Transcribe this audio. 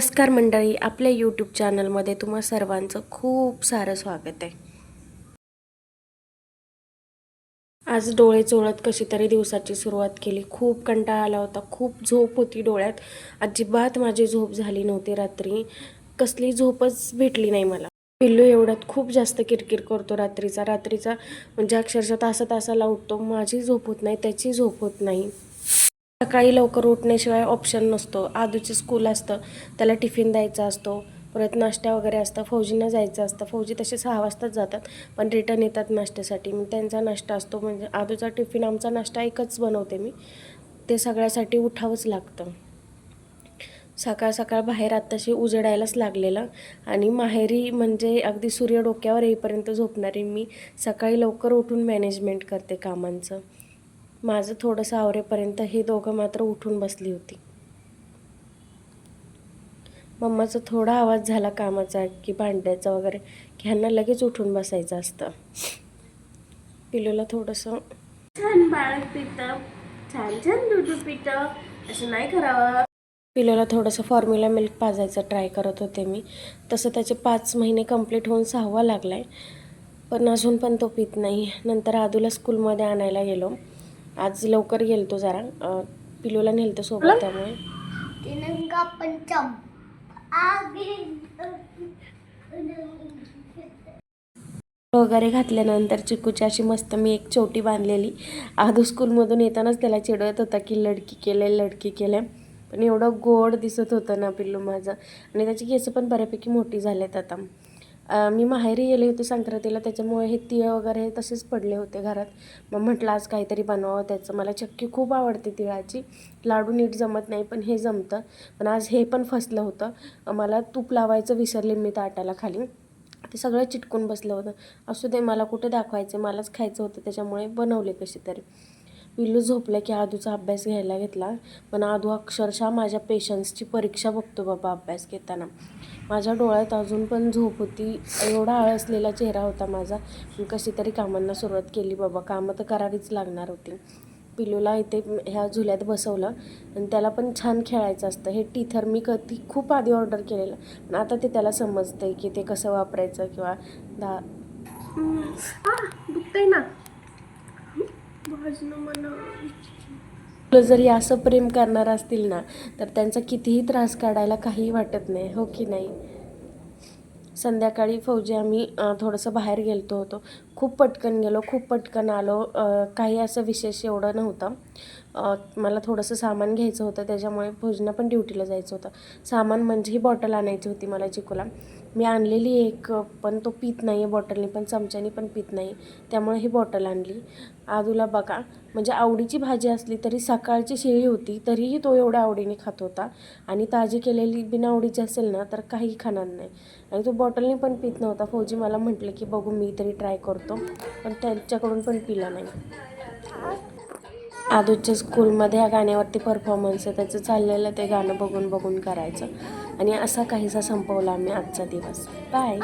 नमस्कार मंडळी, आपल्या यूट्यूब चॅनलमध्ये तुम्हा सर्वांचं खूप सारं स्वागत आहे. आज डोळे चोळत कशी तरी दिवसाची सुरुवात केली. खूप कंटाळा आला होता, खूप झोप होती डोळ्यात. अजिबात माझी झोप झाली नव्हती रात्री. कसली झोपच भेटली नाही मला. पिल्लू एवढ्यात खूप जास्त किरकिर करतो रात्रीचा म्हणजे अक्षरशः तासाला उठतो. माझी झोप होत नाही, त्याची झोप होत नाही. सकाळी लवकर उठण्याशिवाय ऑप्शन नसतो. आदूचे स्कूल असतं, त्याला टिफिन द्यायचा असतो, परत नाश्ता वगैरे असतं. फौजींना जायचं असतं. फौजी तसे 6 वाजताच जातात, पण रिटर्न येतात नाश्त्यासाठी. मग त्यांचा नाश्ता असतो, म्हणजे आदूचा टिफिन, आमचा नाश्ता एकच बनवते मी. ते सगळ्यासाठी उठावंच लागतं. सकाळ बाहेर आत्ताशी उजेडायलाच लागलेलं आणि माहेरी म्हणजे अगदी सूर्य डोक्यावर येईपर्यंत झोपणारी मी सकाळी लवकर उठून मॅनेजमेंट करते कामांचं. माझं थोडंसं आवरेपर्यंत हे दोघं मात्र उठून बसली होती. मम्माचा थोडा आवाज झाला कामाचा की भांड्याचा वगैरे की ह्यांना लगेच उठून बसायचं असतं. पिलूला थोडंसं छान बाळक पितं, छान दूध पितं, असं नाही करावं. पिलूला थोडंसं फॉर्म्युला मिल्क पाजायचं ट्राय करत होते मी. तसं त्याचे 5 महिने कंप्लीट होऊन 6वा लागला आहे, पण अजून पण तो पित नाही. नंतर आदूला स्कूलमध्ये आणायला गेलो. आज लवकर गेलतो जरा, पिलूला नेलतं सोबत, त्यामुळे वगैरे घातल्यानंतर चिकूची अशी मस्त मी एक चोटी बांधलेली. आदू स्कूलमधून येतानाच त्याला चिडवत होता की लडकी केले. पण एवढं गोड दिसत होतं ना पिल्लू माझं, आणि त्याची केस पण बऱ्यापैकी मोठी झालेत आता. मी माहेरी गेले होते संक्रांतीला, त्याच्यामुळे हे तीळ वगैरे हे तसेच पडले होते घरात. मग म्हटलं आज काहीतरी बनवावं त्याचं. मला चक्की खूप आवडते तिळाची. लाडू नीट जमत नाही, पण हे जमतं. पण आज हे पण फसलं होतं. मला तूप लावायचं विसरले मी ताटाला खाली. ते सगळं चिटकून बसलं होतं. असू दे, मला कुठे दाखवायचं, मलाच खायचं होतं, त्याच्यामुळे बनवले कशी तरी. पिल्लू झोपलं की आदूचा अभ्यास घ्यायला घेतला. पण आदू अक्षरशः माझ्या पेशन्सची परीक्षा बघतो बाबा अभ्यास घेताना. माझ्या डोळ्यात अजून पण झोप होती. एवढा आळसलेला चेहरा होता माझा. मी कशी तरी कामांना सुरुवात केली बाबा, कामं तर करावीच लागणार होती. पिलूला इथे ह्या झुल्यात बसवलं आणि त्याला पण छान खेळायचं असतं. हे टीथर मी खूप आधी ऑर्डर केलेलं, पण आता ते त्याला समजतंय की ते कसं वापरायचं किंवा दुखतंय ना जरी असं प्रेम करणार असतील ना, तर त्यांचा कितीही त्रास काढायला काहीही वाटत नाही, हो की नाही. संध्याकाळी फौजी आम्ही थोडंसं बाहेर गेलतो होतो. खूप पटकन गेलो, खूप पटकन आलो. काही असं विशेष एवढं नव्हतं. मला थोडंसं सामान घ्यायचं होतं, त्याच्यामुळे फौजींना पण ड्युटीला जायचं होतं. सामान म्हणजे ही बॉटल आणायची होती मला चिकूला. मी आणलेली एक, पण तो पित नाही आहे बॉटलनी, पण चमच्यानी पण पित नाही, त्यामुळे ही बॉटल आणली. आदूला बघा, म्हणजे आवडीची भाजी असली तरी सकाळची शिळी होती तरीही तो एवढ्या आवडीने खात होता, आणि ताजी केलेली बिना आवडीची असेल ना तर काही खाणार नाही. आणि तो बॉटलनी पण पित नव्हता. फौजी मला म्हटले की बघू मी तरी ट्राय करतो, पण त्यांच्याकडून पण पिला नाही. आदूच्या स्कूलमध्ये ह्या गाण्यावरती परफॉर्मन्स आहे, त्याचं चाललेलं ते गाणं बघून करायचं. आणि असा काहीसा संपवला आम्ही आजचा दिवस. बाय.